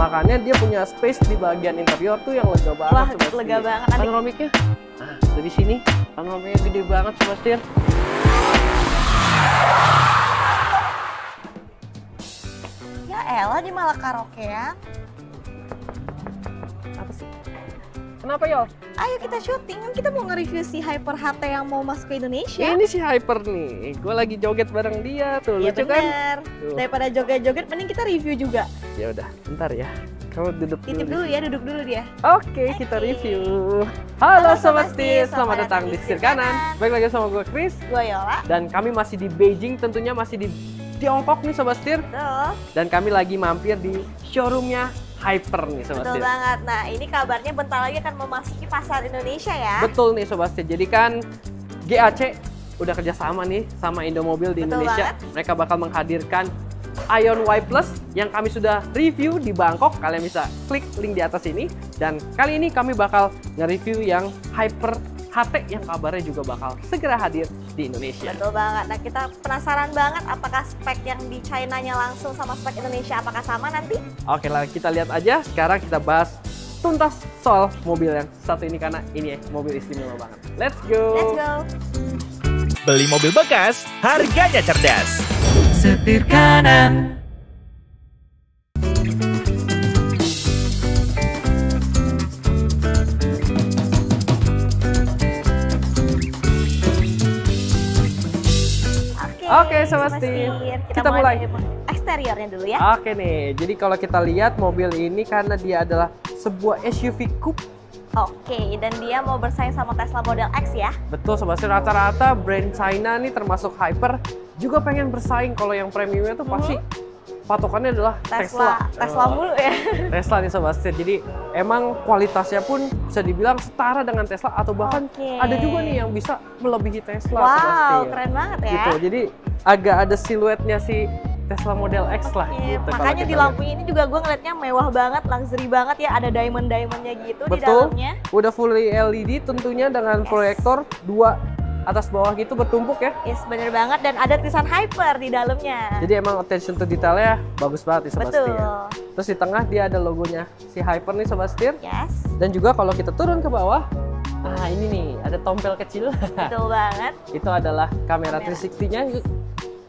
Makanya dia punya space di bagian interior tuh yang lega banget. Wah, Sobat lega Setir. banget. Panoramiknya, nah dari sini panoramiknya gede banget Sobat Setir. Ya elah, di malah karaokean. Apa sih? Kenapa Yol? Ayo kita syuting, kan kita mau nge-review si Hyper HT yang mau masuk ke Indonesia. Ini si Hyper nih, gue lagi joget bareng dia tuh, Iya lucu kan? bener. Tuh. Daripada joget-joget, mending kita review juga. Ya udah, bentar ya. Kamu duduk Titip dulu. dulu ya, duduk dulu dia. Oke, kita review. Halo Sobat Setir, selamat datang di Setir Kanan. Baik lagi sama gue Chris. Gue Yola. Dan kami masih di Beijing, tentunya masih di Tiongkok nih Sobat Setir. Betul. Dan kami lagi mampir di showroomnya Hyper nih Sobat Betul Setir. banget. Nah, ini kabarnya bentar lagi akan memasuki pasar Indonesia ya. Betul nih Sobat Setir, jadi kan GAC udah kerjasama nih sama Indomobil di Betul Indonesia. banget. Mereka bakal menghadirkan Ion Y Plus yang kami sudah review di Bangkok. Kalian bisa klik link di atas ini. Dan kali ini kami bakal nge-review yang Hyper HT yang kabarnya juga bakal segera hadir di Indonesia. Betul banget. Nah, kita penasaran banget apakah spek yang di China-nya langsung sama spek Indonesia apakah sama nanti? Oke lah, kita lihat aja. Sekarang kita bahas tuntas soal mobil yang satu ini karena ini mobil istimewa banget. Let's go! Let's go. Beli mobil bekas, harganya cerdas. Setir kanan. Oke, Sobat Setir. Kita mulai. dari eksteriornya dulu ya. Oke nih, jadi kalau kita lihat mobil ini karena dia adalah sebuah SUV coupe. Oke, dan dia mau bersaing sama Tesla Model X ya. Betul Sobat Setir, rata-rata brand China nih termasuk Hyper juga pengen bersaing. Kalau yang premiumnya tuh pasti patokannya adalah Tesla. Tesla mulu ya. Tesla nih Sobat Setir. Jadi emang kualitasnya pun bisa dibilang setara dengan Tesla atau bahkan Oke. ada juga nih yang bisa melebihi Tesla Sobat Wow, Setir. keren banget ya. Gitu. Jadi agak ada siluetnya si Tesla Model X lah. Iya, Gitu, kalau makanya kita di lihat. lampu ini juga gue ngeliatnya mewah banget, luxury banget ya. Ada diamond-diamondnya gitu di Betul. dalamnya. Udah fully LED tentunya dengan proyektor dua atas bawah gitu bertumpuk ya. Yes, bener banget. Dan ada tulisan Hyper di dalamnya. Jadi emang attention to detailnya bagus banget nih Sobat Betul. Setir. Terus di tengah dia ada logonya si Hyper nih Sobat Setir. Yes, Dan juga kalau kita turun ke bawah, nah ini nih ada tompel kecil. betul banget. Itu adalah kamera 360-nya.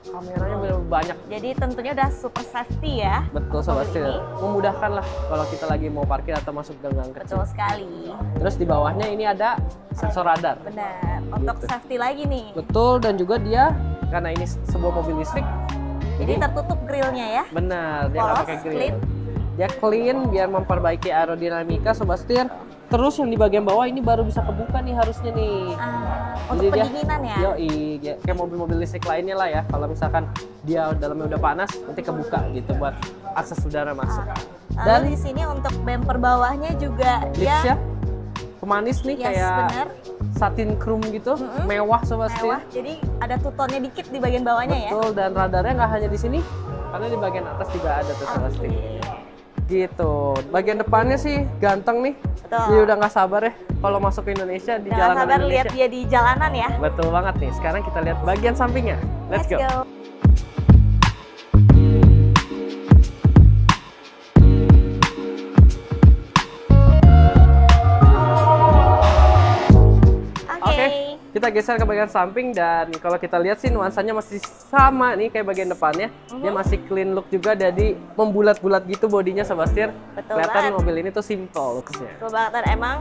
Kameranya benar banyak. Jadi tentunya udah super safety ya. Betul Sobat mobil Setir. ini. Memudahkan lah kalau kita lagi mau parkir atau masuk gang-gang kecil. Betul sekali. Terus di bawahnya ini ada sensor radar. Benar. Untuk Gitu. safety lagi nih. Betul, dan juga dia karena ini sebuah mobil listrik. Jadi tertutup grillnya ya. Benar, dia nggak Polos, pakai grill. clean. Dia clean biar memperbaiki aerodinamika Sobat Setir. Terus yang di bagian bawah ini baru bisa kebuka nih harusnya nih. Untuk Jadi dia- pendinginan ya. Yoi, kayak mobil-mobil listrik lainnya lah ya. Kalau misalkan dia dalamnya udah panas, nanti kebuka gitu buat akses udara masuk. Lalu Dan di sini untuk bumper bawahnya juga liftnya dia pemanis nih yes, kayak bener. satin chrome gitu, mewah Sobat Setir. mewah. Jadi ada tutonnya dikit di bagian bawahnya ya. Betul, dan radarnya nggak hanya di sini, karena di bagian atas juga ada tuh Sobat Setir. Gitu. Bagian depannya sih ganteng nih. Betul. Jadi udah nggak sabar ya kalau masuk ke Indonesia di Jangan jalanan sabar lihat Indonesia. dia di jalanan ya. Betul banget nih. Sekarang kita lihat bagian sampingnya. Let's go. Oke. Kita geser ke bagian samping dan kalau kita lihat sih nuansanya masih sama nih kayak bagian depannya. Dia masih clean look juga, jadi membulat-bulat gitu bodinya Sobat Setir. Betul Kelihatan banget. mobil ini tuh simple looks-nya. Betul banget, dan emang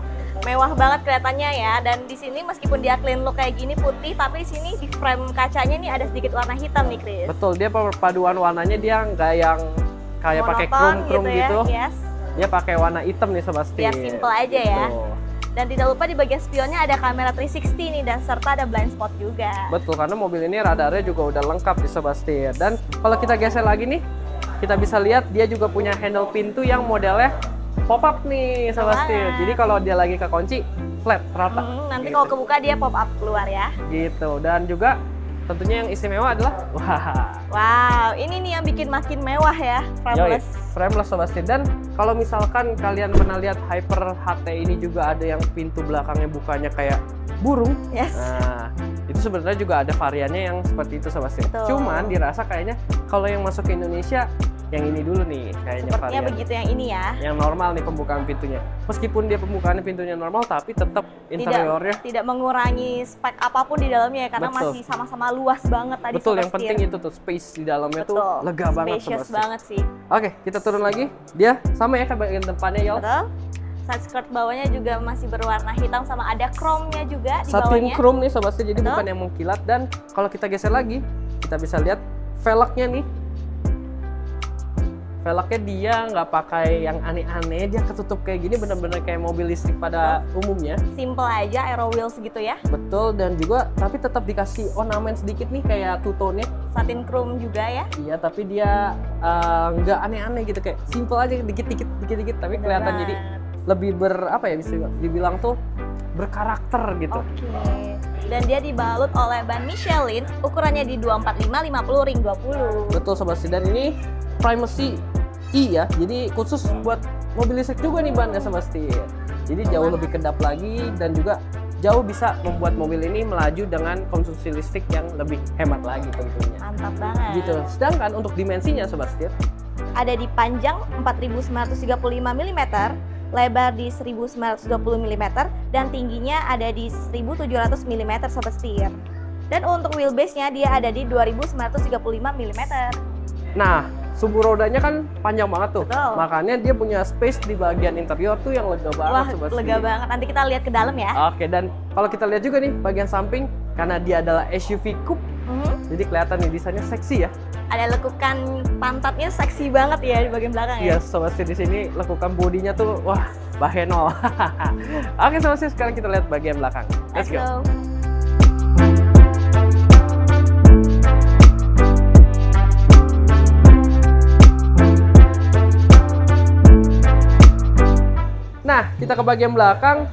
mewah banget kelihatannya ya. Dan di sini meskipun dia clean look kayak gini putih, tapi di sini di frame kacanya nih ada sedikit warna hitam nih, Chris. Betul, dia perpaduan warnanya dia nggak yang kayak pakai Monoton chrome gitu. ya. Yes. Dia pakai warna hitam nih Sobat Setir. Biar simple aja ya. Betul. Dan tidak lupa di bagian spionnya ada kamera 360 nih, dan serta ada blind spot juga. Betul, karena mobil ini radarnya juga udah lengkap di Sobat Setir. Dan kalau kita geser lagi nih, kita bisa lihat dia juga punya handle pintu yang modelnya pop up nih Sobat Setir. banget. Jadi kalau dia lagi kekunci, flat, rata. Nanti Gitu. kalau kebuka dia pop up keluar ya. Gitu, dan juga tentunya yang istimewa adalah wah, Wow, ini nih yang bikin makin mewah ya, frameless. frameless Sobat Setir. Dan kalau misalkan kalian pernah lihat Hyper HT ini juga ada yang pintu belakangnya bukanya kayak burung. Yes. Nah, itu sebenarnya juga ada variannya yang seperti itu Sobat Setir. Betul. Cuman dirasa kayaknya kalau yang masuk ke Indonesia yang ini dulu nih kayaknya Sepertinya varian. begitu yang ini ya. Yang normal nih pembukaan pintunya. Meskipun dia pembukaan pintunya normal, tapi tetap interiornya. Tidak mengurangi spek apapun di dalamnya ya, karena Betul. masih sama-sama luas banget tadi. Betul, Sobat yang penting Setir. itu tuh space di dalamnya Betul. tuh lega banget. Spacious Sobat Setir. banget sih. Oke, kita turun lagi. Dia sama ya kayak bagian depannya Yol. Betul. Side skirt bawahnya juga masih berwarna hitam sama ada chrome-nya juga di Satin bawahnya. chrome nih Sobat Setir, jadi Betul. bukan yang mengkilat. Dan kalau kita geser lagi, kita bisa lihat velgnya nih. Velgnya dia nggak pakai yang aneh-aneh, dia ketutup kayak gini bener-bener kayak mobil listrik pada umumnya. Simple aja, aero wheels gitu ya. Betul, dan juga tapi tetap dikasih ornamen sedikit nih kayak two-tone-nya. Satin chrome juga ya. Iya, tapi dia nggak aneh-aneh gitu, kayak simple aja dikit-dikit tapi kelihatan jadi lebih apa ya, bisa dibilang tuh berkarakter gitu. Oke. Dan dia dibalut oleh ban Michelin, ukurannya di 245 50 ring 20. Betul Sobat Setir, dan ini Primacy E ya, jadi khusus buat mobil listrik juga nih bannya Sobat Setir. Jadi jauh lebih kedap lagi dan juga jauh bisa membuat mobil ini melaju dengan konsumsi listrik yang lebih hemat lagi tentunya. Mantap banget. Gitu. Sedangkan untuk dimensinya Sobat Setir, Ada di panjang 4935 mm, lebar di 1920 mm, dan tingginya ada di 1700 mm Sobat Setir. Dan untuk wheelbase-nya dia ada di 2935 mm. nah sumbu rodanya kan panjang banget tuh. Betul. Makanya dia punya space di bagian interior tuh yang lega banget Wah, Sobat lega Setir. banget. Nanti kita lihat ke dalam ya. Oke, dan kalau kita lihat juga nih bagian samping, karena dia adalah SUV coupe, jadi kelihatan nih desainnya seksi ya. Ada lekukan pantatnya seksi banget ya di bagian belakang Iya, ya. Sobat Setir, di sini lekukan bodinya tuh wah, bahenol. Oke, Sobat Setir, sekarang kita lihat bagian belakang. Let's go. Nah, kita ke bagian belakang.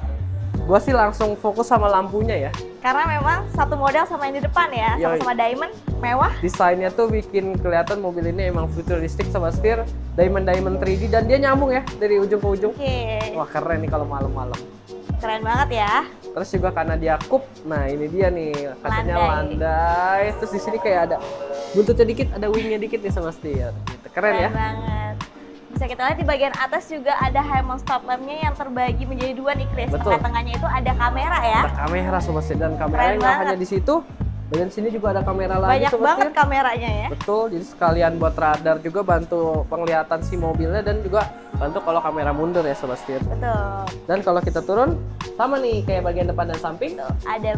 Gua sih langsung fokus sama lampunya ya. Karena memang satu model sama yang di depan ya, Yoi. sama-sama diamond, mewah. Desainnya tuh bikin kelihatan mobil ini emang futuristik Sobat Setir. Diamond 3D dan dia nyambung ya dari ujung ke ujung. Oke, Wah, keren nih kalau malam-malam. keren banget ya. Terus juga karena dia coupe, nah ini dia nih kacanya Landai. landai. Terus di sini kayak ada buntutnya dikit, ada wingnya dikit nih Sobat Setir. Gitu. Keren ya. banget. Bisa kita lihat di bagian atas juga ada HMO stop lamp-nya yang terbagi menjadi dua nih, Chris. Betul. Tengah-tengahnya itu ada kamera ya. Ada kamera Sobat Setir, dan kameranya Keren nggak banget. hanya di situ. Bagian sini juga ada kamera lagi Banyak Sobat banget Setir. kameranya ya. Betul, jadi sekalian buat radar juga, bantu penglihatan si mobilnya, dan juga bantu kalau kamera mundur ya Sobat Setir. Betul. Dan kalau kita turun, sama nih kayak bagian depan dan samping. Ada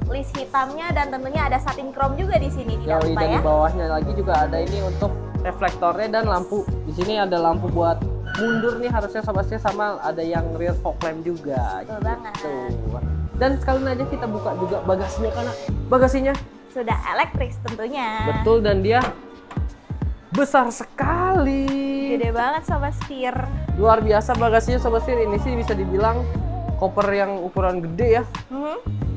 list hitamnya dan tentunya ada satin chrome juga di sini tidak Yoi, lupa dan ya. di bawahnya lagi juga ada ini untuk reflektornya dan lampu. Di sini ada lampu buat mundur nih harusnya Sobat Setir, sama ada yang rear fog lamp juga. Betul banget. Dan sekalian aja kita buka juga bagasinya, karena bagasinya Sudah elektrik tentunya. betul dan dia besar sekali. Gede banget Sobat Setir. Luar biasa bagasinya Sobat Setir. Ini sih bisa dibilang koper yang ukuran gede ya.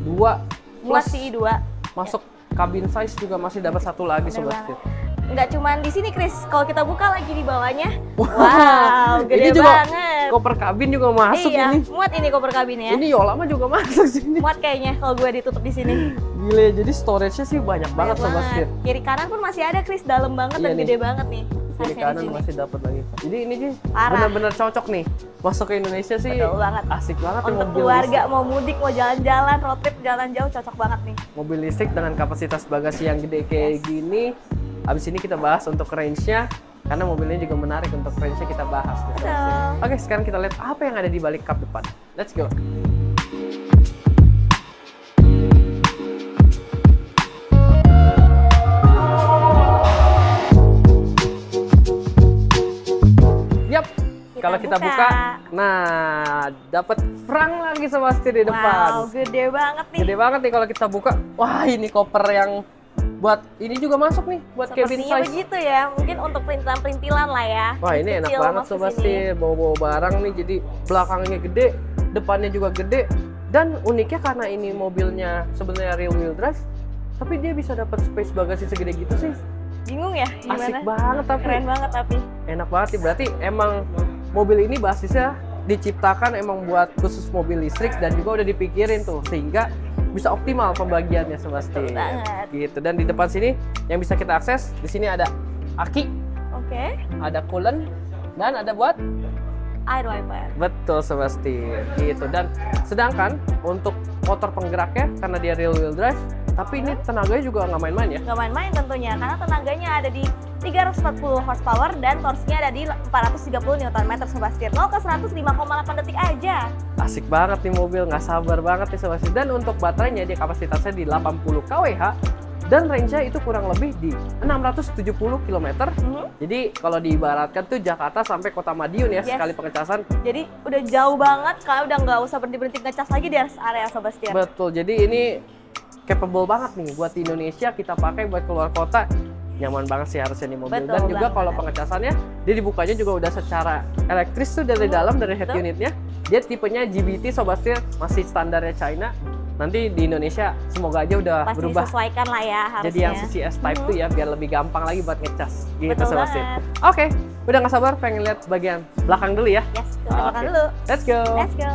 Dua Muat plus sih dua. masuk kabin size juga masih dapat satu lagi Bener Sobat banget. Setir. Nggak cuman di sini, Chris. Kalau kita buka lagi di bawahnya, Wah, wow, gede ini juga banget. koper kabin juga masuk Iya, ini. muat ini koper kabinnya. Ini Yolama juga masuk sini. Muat kayaknya kalau gue ditutup di sini. Gile, jadi storage-nya sih banyak banget Banyak Sobat Setir. Kiri kanan pun masih ada, Chris, dalam banget Iya dan nih. gede banget nih. Kiri size-nya di kanan sini. masih dapat lagi. Jadi ini sih Parah. benar-benar cocok nih. Masuk ke Indonesia sih Betul banget. asik banget nih Untuk mobil keluarga listrik. mau mudik, mau jalan-jalan, road trip, jalan jauh cocok banget nih. Mobil listrik dengan kapasitas bagasi yang gede kayak gini. Abis ini kita bahas untuk range-nya, karena mobilnya juga menarik untuk range-nya kita bahas. nih, Sobat Setir. Betul. Oke, sekarang kita lihat apa yang ada di balik kap depan. Let's go. Yap, kalau kita buka, nah dapat frang lagi Sobat Setir di depan. Wow, gede banget nih. Gede banget nih kalau kita buka. Wah, ini koper yang buat ini juga masuk nih buat cabin Sepertinya size. begitu ya, mungkin untuk perintilan-perintilan lah ya. Wah, ini enak Kecil banget masuk Sobat sini. Setir, bawa-bawa barang nih, jadi belakangnya gede, depannya juga gede. Dan uniknya karena ini mobilnya sebenarnya rear wheel drive, tapi dia bisa dapat space bagasi segede gitu sih. Bingung ya Asik gimana? banget tapi. Keren banget tapi. Enak banget sih, berarti emang mobil ini basisnya diciptakan emang buat khusus mobil listrik dan juga udah dipikirin tuh sehingga bisa optimal pembagiannya Sobat Setir. Betul banget. Gitu. Dan di depan sini yang bisa kita akses, di sini ada aki Oke. ada coolant, dan ada buat Air wiper. betul Sobat Setir gitu. Dan sedangkan untuk motor penggeraknya karena dia rear wheel drive, tapi ini tenaganya juga nggak main-main ya. Nggak main-main tentunya, karena tenaganya ada di 340 horsepower dan torsinya ada di 430 Nm Sobat Setir. 0 ke 100 5,8 detik aja. Asik banget nih mobil, nggak sabar banget nih Sobat Setir. Dan untuk baterainya dia kapasitasnya di 80 kWh dan range-nya itu kurang lebih di 670 km. Jadi kalau diibaratkan tuh Jakarta sampai Kota Madiun ya, Yes. sekali pengecasan. Jadi udah jauh banget, kalian udah nggak usah berhenti-berhenti ngecas lagi di area Sobat Setir. Betul, jadi ini capable banget nih buat di Indonesia, kita pakai buat keluar kota. Nyaman banget sih harusnya nih mobil. Betul Dan juga banget. kalau pengecasannya, dia dibukanya juga udah secara elektris tuh dari dalam, dari head Betul. unitnya. Dia tipenya GBT Sobat Setir, masih standarnya China. Nanti di Indonesia semoga aja udah Pasti berubah disesuaikan lah ya harusnya. jadi yang CCS Type tuh ya, biar lebih gampang lagi buat ngecas gitu Betul Sobat Setir. banget. Oke, udah nggak sabar pengen lihat bagian belakang dulu ya. Yes, kita makan Oke. dulu. Let's go. Let's go.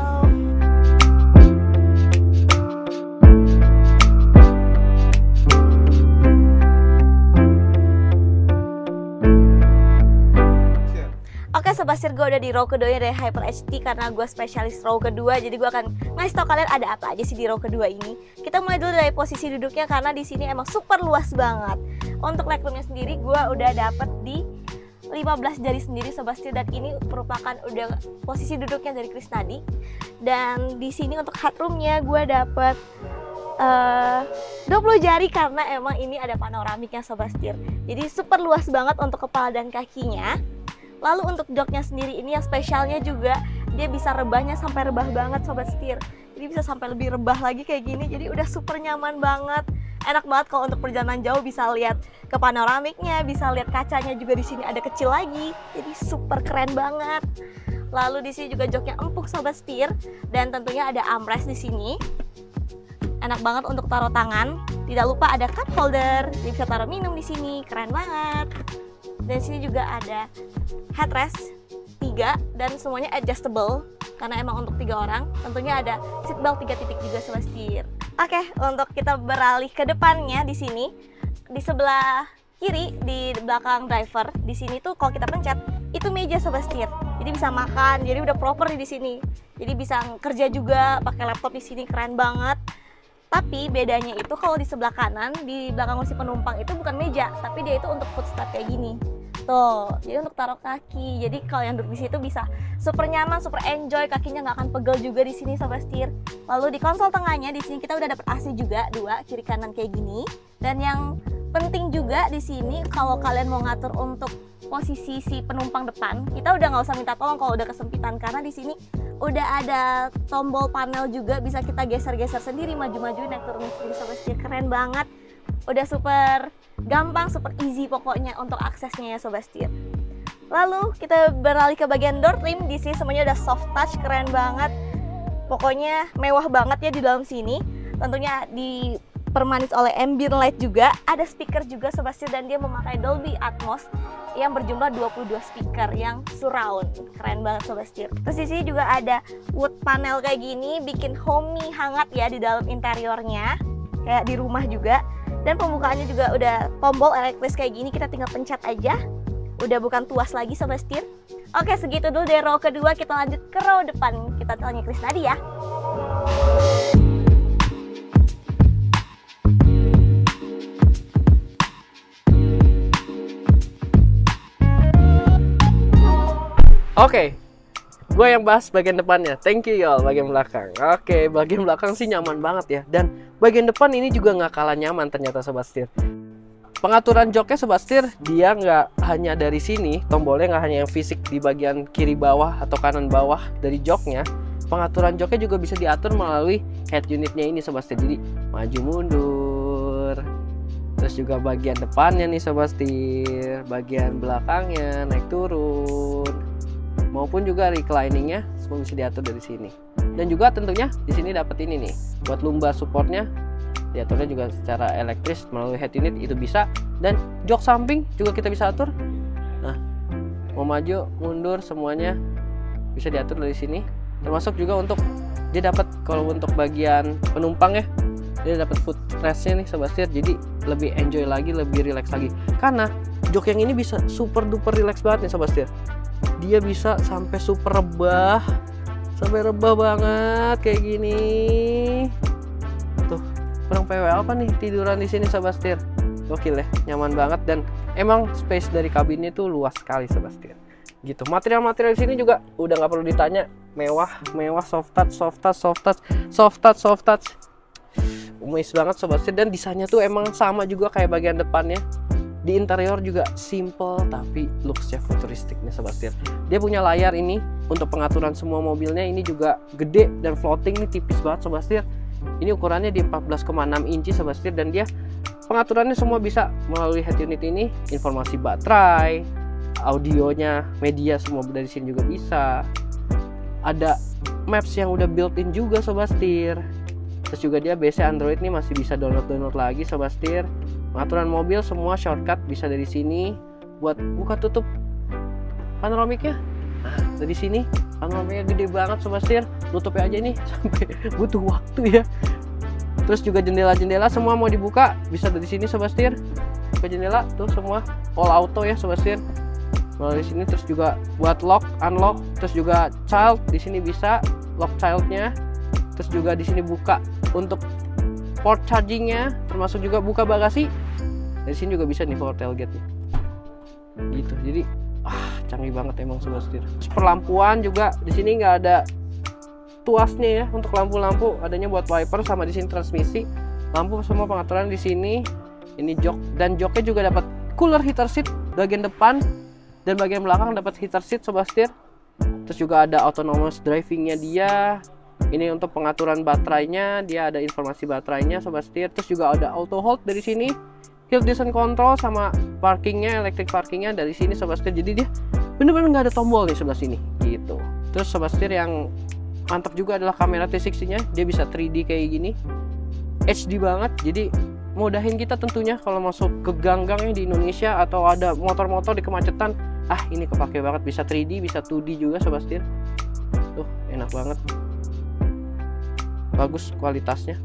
Oke Sobat Setir, gue udah di row kedua dari Hyper HT karena gue spesialis row kedua. Jadi gue akan ngasih tau kalian ada apa aja sih di row kedua ini. Kita mulai dulu dari posisi duduknya karena di sini emang super luas banget. Untuk legroomnya sendiri gue udah dapet di 15 jari sendiri Sobat Setir, dan ini merupakan udah posisi duduknya dari Krisnadi. Dan di sini untuk headroomnya gue dapet 20 jari karena emang ini ada panoramiknya Sobat Setir. Jadi super luas banget untuk kepala dan kakinya. Lalu untuk joknya sendiri ini yang spesialnya juga dia bisa rebahnya sampai rebah banget Sobat Setir. Jadi bisa sampai lebih rebah lagi kayak gini. Jadi udah super nyaman banget. Enak banget kalau untuk perjalanan jauh bisa lihat ke panoramiknya, bisa lihat kacanya juga di sini ada kecil lagi. Jadi super keren banget. Lalu di sini juga joknya empuk Sobat Setir, dan tentunya ada armrest di sini. Enak banget untuk taruh tangan. Tidak lupa ada cup holder, jadi bisa taruh minum di sini. Keren banget. Dan sini juga ada headrest 3 dan semuanya adjustable karena emang untuk 3 orang. Tentunya ada seatbelt 3 titik juga Sobat Setir. Oke, untuk kita beralih ke depannya di sini, di sebelah kiri di belakang driver, di sini tuh kalau kita pencet itu meja Sobat Setir. Jadi bisa makan, jadi udah proper di sini. Jadi bisa kerja juga pakai laptop di sini, keren banget. Tapi bedanya itu kalau di sebelah kanan, di belakang kursi penumpang itu bukan meja, tapi dia itu untuk footstep kayak gini. Tuh, jadi untuk taruh kaki. Jadi kalau yang duduk di situ bisa super nyaman, super enjoy, kakinya nggak akan pegel juga di sini Sobat Setir. Lalu di konsol tengahnya di sini kita udah dapet AC juga 2 kiri kanan kayak gini. Dan yang penting juga di sini kalau kalian mau ngatur untuk posisi si penumpang depan, kita udah nggak usah minta tolong kalau udah kesempitan karena di sini udah ada tombol panel juga, bisa kita geser-geser sendiri, maju-majuin, naik turunin sendiri Sobat Setir. Keren banget. Udah super gampang, super easy pokoknya untuk aksesnya ya Sobat Setir. Lalu kita beralih ke bagian door trim. Di sini semuanya udah soft touch, keren banget. Pokoknya mewah banget ya di dalam sini. Tentunya dipermanis oleh ambient light juga. Ada speaker juga Sobat Setir, dan dia memakai Dolby Atmos yang berjumlah 22 speaker yang surround. Keren banget Sobat Setir. Terus di sini juga ada wood panel kayak gini, bikin homey, hangat ya di dalam interiornya. Kayak di rumah juga. Dan pembukaannya juga udah tombol elektris kayak gini, kita tinggal pencet aja. Udah bukan tuas lagi Sobat Setir. Oke, segitu dulu dari row kedua, kita lanjut ke row depan. Kita tanya Krisnadi ya. Oke, gue yang bahas bagian depannya. Thank you y'all bagian belakang. Oke, bagian belakang sih nyaman banget ya. Dan bagian depan ini juga nggak kalah nyaman ternyata Sobat Setir. Pengaturan joknya Sobat Setir, dia nggak hanya dari sini, tombolnya nggak hanya yang fisik di bagian kiri bawah atau kanan bawah dari joknya. Pengaturan joknya juga bisa diatur melalui head unitnya ini Sobat Setir. Jadi maju mundur. Terus juga bagian depannya nih Sobat Setir, bagian belakangnya naik turun, maupun juga recliningnya semua bisa diatur dari sini. Dan juga tentunya di sini dapat ini nih buat lumbar supportnya, diaturnya juga secara elektris melalui head unit itu bisa. Dan jok samping juga kita bisa atur. Nah, mau maju mundur semuanya bisa diatur dari sini. Termasuk juga untuk dia dapat kalau untuk bagian penumpang ya, dia dapat footrestnya nih Sobat Setir, jadi lebih enjoy lagi, lebih relax lagi. Karena Jok yang ini bisa super duper relax banget nih Sobat Setir. Dia bisa sampai super rebah, sampai rebah banget kayak gini. Tuh, kurang PW apa nih tiduran di sini Sobat Setir. Gokil ya, nyaman banget dan emang space dari kabinnya tuh luas sekali Sobat Setir. Gitu. Material-material di sini juga udah nggak perlu ditanya, mewah, soft touch. Umis banget Sobat Setir, dan desainnya tuh emang sama juga kayak bagian depannya. Di interior juga simple tapi looksnya futuristik nih Sobat Setir. Dia punya layar ini untuk pengaturan semua mobilnya, ini juga gede dan floating nih, tipis banget Sobat Setir. Ini ukurannya di 14,6 inci Sobat Setir, dan dia pengaturannya semua bisa melalui head unit ini. Informasi baterai, audionya, media semua dari sini juga bisa. Ada maps yang udah built-in juga Sobat Setir. Terus juga dia BC Android nih masih bisa download lagi Sobat Setir. Pengaturan mobil semua shortcut bisa dari sini. Buat buka tutup panoramiknya, nah, dari sini panoramiknya gede banget Sobat Setir. Tutupnya aja nih sampai butuh waktu ya. Terus juga jendela-jendela semua mau dibuka bisa dari sini Sobat Setir. Buka jendela tuh semua all auto ya Sobat Setir. Melalui sini, terus juga buat lock, unlock, terus juga child di sini bisa lock childnya. Terus juga di sini buka untuk port chargingnya, termasuk juga buka bagasi. Dari sini juga bisa nih power tailgate nih. Gitu. Jadi canggih banget emang Sobat Setir. Terus perlampuan juga di sini nggak ada tuasnya ya untuk lampu-lampu, adanya buat wiper sama di sini transmisi. Lampu semua pengaturan di sini. Ini jok, dan joknya juga dapat cooler heater seat bagian depan dan bagian belakang dapat heater seat Sobat Setir. Terus juga ada autonomous drivingnya dia. Ini untuk pengaturan baterainya, dia ada informasi baterainya Sobat Setir. Terus juga ada auto hold dari sini, hill descent control sama parkingnya, electric parkingnya dari sini Sobat Setir. Jadi dia bener-bener nggak ada tombol nih sebelah sini gitu. Terus Sobat Setir yang mantap juga adalah kamera 360-nya, dia bisa 3D kayak gini, HD banget. Jadi mudahin kita tentunya kalau masuk ke gang-gang di Indonesia atau ada motor-motor di kemacetan. Ini kepake banget, bisa 3D, bisa 2D juga Sobat Setir. Tuh, enak banget. Bagus kualitasnya.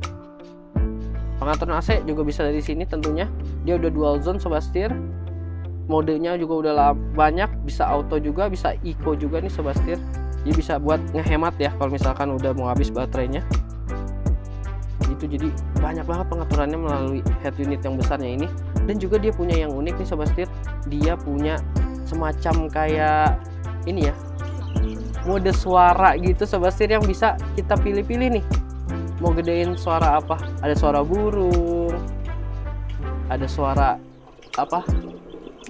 Pengaturan AC juga bisa dari sini tentunya. Dia udah dual zone Sobat Setir. Modenya juga udah banyak, bisa auto juga, bisa eco juga nih Sobat Setir. Jadi bisa buat ngehemat ya kalau misalkan udah mau habis baterainya. Itu jadi banyak banget pengaturannya melalui head unit yang besarnya ini. Dan juga dia punya yang unik nih Sobat Setir. Dia punya semacam kayak ini ya, mode suara gitu Sobat Setir yang bisa kita pilih-pilih nih. Mau gedein suara apa? Ada suara burung, ada suara apa?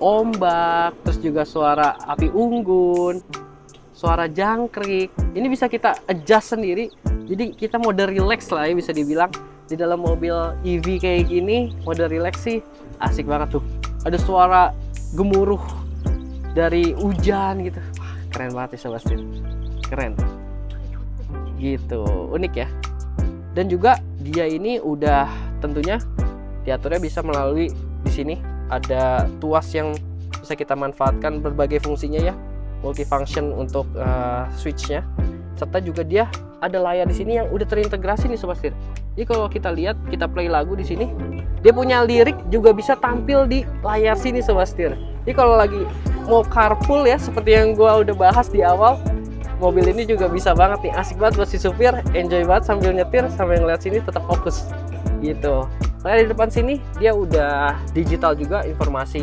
Ombak, terus juga suara api unggun, suara jangkrik. Ini bisa kita adjust sendiri. Jadi kita mode relax lah ya bisa dibilang. Di dalam mobil EV kayak gini, mode relax sih asik banget tuh. Ada suara gemuruh dari hujan gitu. Wah, keren banget ya Sobat Setir. Keren. Gitu, unik ya. Dan juga dia ini udah tentunya diaturnya bisa melalui di sini ada tuas yang bisa kita manfaatkan berbagai fungsinya ya, multifunction untuk switchnya, serta juga dia ada layar di sini yang udah terintegrasi nih Sobat Setir. Jadi kalau kita lihat, kita play lagu di sini, dia punya lirik juga bisa tampil di layar sini Sobat Setir. Jadi kalau lagi mau carpool ya, seperti yang gua udah bahas di awal, mobil ini juga bisa banget nih, asik banget buat si supir, enjoy banget sambil nyetir, sambil ngeliat sini tetap fokus gitu. Nah di depan sini dia udah digital juga, informasi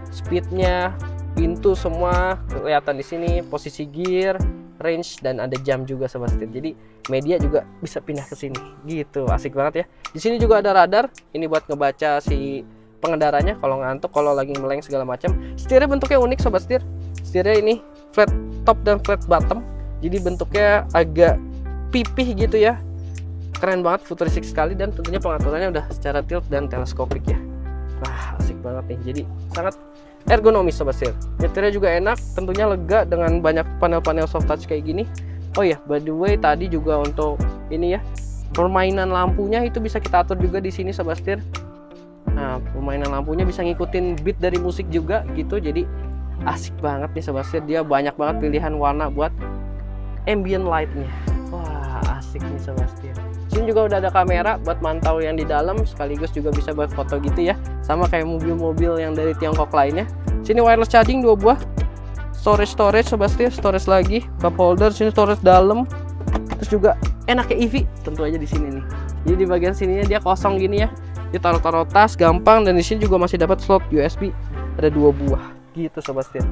speednya, pintu semua kelihatan di sini, posisi gear, range, dan ada jam juga Sobat Setir. Jadi media juga bisa pindah ke sini gitu, asik banget ya. Di sini juga ada radar, ini buat ngebaca si pengendaranya kalau ngantuk, kalau lagi meleng segala macam. Setirnya bentuknya unik Sobat Setir. Setirnya ini flat top dan flat bottom. Jadi bentuknya agak pipih gitu ya. Keren banget, futuristik sekali, dan tentunya pengaturannya udah secara tilt dan teleskopik ya. Wah, asik banget nih. Jadi sangat ergonomis Sobat Setir. Nyetirnya juga enak, tentunya lega dengan banyak panel-panel soft touch kayak gini. Oh ya, by the way tadi juga untuk ini ya, permainan lampunya itu bisa kita atur juga di sini Sobat Setir. Nah, permainan lampunya bisa ngikutin beat dari musik juga gitu. Jadi asik banget nih Sobat Setir. Dia banyak banget pilihan warna buat ambient lightnya. Wah, asik nih Sobat Setir. Sini juga udah ada kamera buat mantau yang di dalam, sekaligus juga bisa buat foto gitu ya, sama kayak mobil-mobil yang dari Tiongkok lainnya. Sini wireless charging 2 buah. Storage Sobat Setir, storage lagi, cup holder, sini storage dalam. Terus juga enaknya EV tentu aja di sini nih. Jadi di bagian sininya dia kosong gini ya. Ditaruh-taruh tas gampang, dan di sini juga masih dapat slot USB. Ada 2 buah gitu Sobat Setir.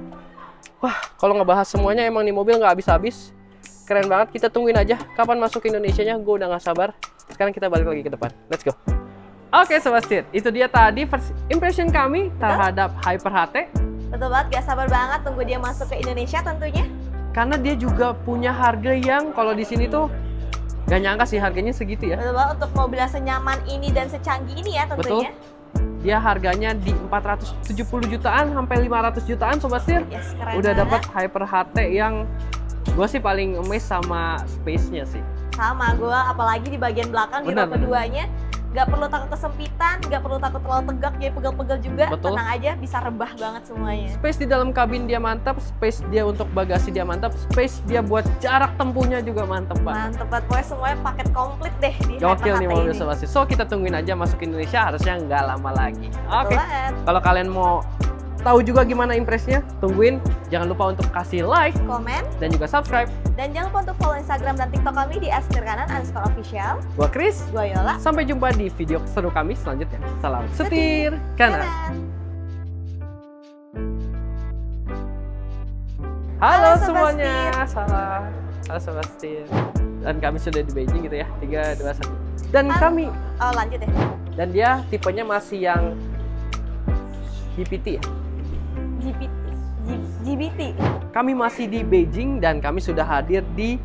Wah, kalau ngebahas semuanya emang nih mobil nggak habis-habis. Keren banget, kita tungguin aja kapan masuk ke Indonesianya. Gue udah nggak sabar. Sekarang kita balik lagi ke depan. Let's go. Oke Sobat Setir, itu dia tadi first impression kami terhadap Hyper HT. Betul banget, gak sabar banget tunggu dia masuk ke Indonesia tentunya. Karena dia juga punya harga yang kalau di sini tuh gak nyangka sih harganya segitu ya. Betul banget, untuk mobil yang senyaman ini dan secanggih ini ya tentunya. Betul. Dia harganya di 470 jutaan sampai 500 jutaan Sobat Setir. Yes, keren Udah banget. dapat Hyper HT yang gue sih paling amazed sama space-nya sih. Sama gue, apalagi di bagian belakang di row Benar. keduanya. Gak perlu takut kesempitan, gak perlu takut terlalu tegak, jadi pegel-pegel juga. Betul. Tenang aja, bisa rebah banget semuanya. Space di dalam kabin dia mantap, space dia untuk bagasi dia mantap, space dia buat jarak tempuhnya juga mantap banget. Mantep banget, pokoknya semuanya paket komplit deh di Gokil nih HT mobil ini. Sobat Setir. So kita tungguin aja masuk Indonesia, harusnya nggak lama lagi. Oke. Betul banget. Kalau kalian mau tahu juga gimana impresnya, tungguin. Jangan lupa untuk kasih like Komen, dan juga subscribe. dan jangan lupa untuk follow Instagram dan TikTok kami di @setirkanan_official. Gua Chris. Gue Yola. Sampai jumpa di video seru kami selanjutnya. Salam setir kanan. Halo Halo, Sobat semuanya. Salah. Halo Sobat Setir. Dan kami sudah di Beijing gitu ya. 3, 2, 1. Dan Halo. kami Oh, lanjut ya. dan dia tipenya masih yang GPT ya. GBT. Kami masih di Beijing dan kami sudah hadir di